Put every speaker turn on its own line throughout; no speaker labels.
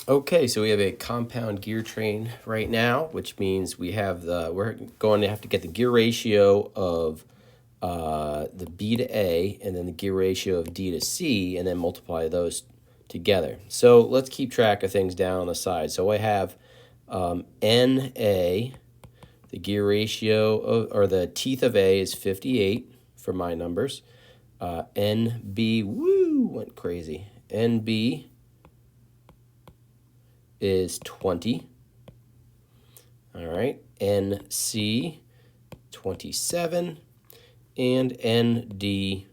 Okay, so we have a compound gear train right now, which means we're going to have to get the gear ratio of the B to A and then the gear ratio of D to C and then multiply those together. So let's keep track of things down on the side. So I have NA, the gear ratio or the teeth of A is 58 for my numbers. NB, woo, went crazy. NB is 20. All right, NC 27 and ND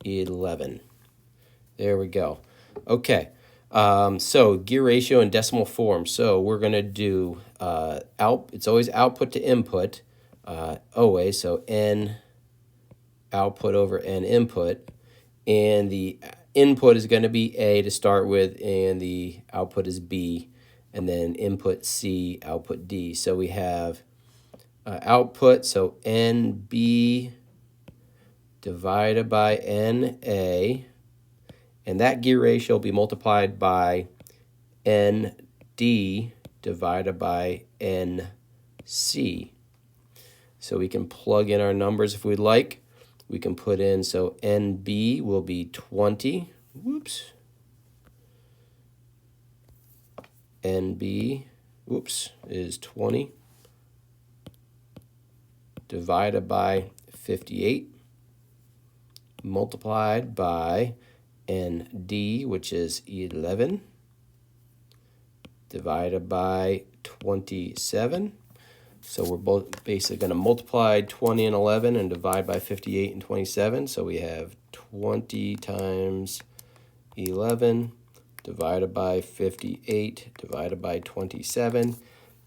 11. There we go. Okay, so gear ratio in decimal form. So we're going to do it's always output to input, always. So N output over N input, and the input is going to be A to start with, and the output is B, and then input C, output D. So we have output, so NB divided by NA, and that gear ratio will be multiplied by ND divided by NC. So we can plug in our numbers if we'd like. We can put in, so NB will be 20. Whoops. NB, whoops, is 20 divided by 58 multiplied by ND, which is 11, divided by 27. So we're both basically going to multiply 20 and 11 and divide by 58 and 27. So we have 20 times 11 divided by 58 divided by 27.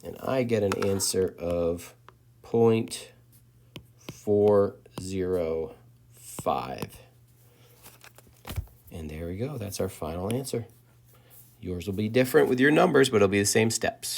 And I get an answer of 0.405. And there we go. That's our final answer. Yours will be different with your numbers, but it'll be the same steps.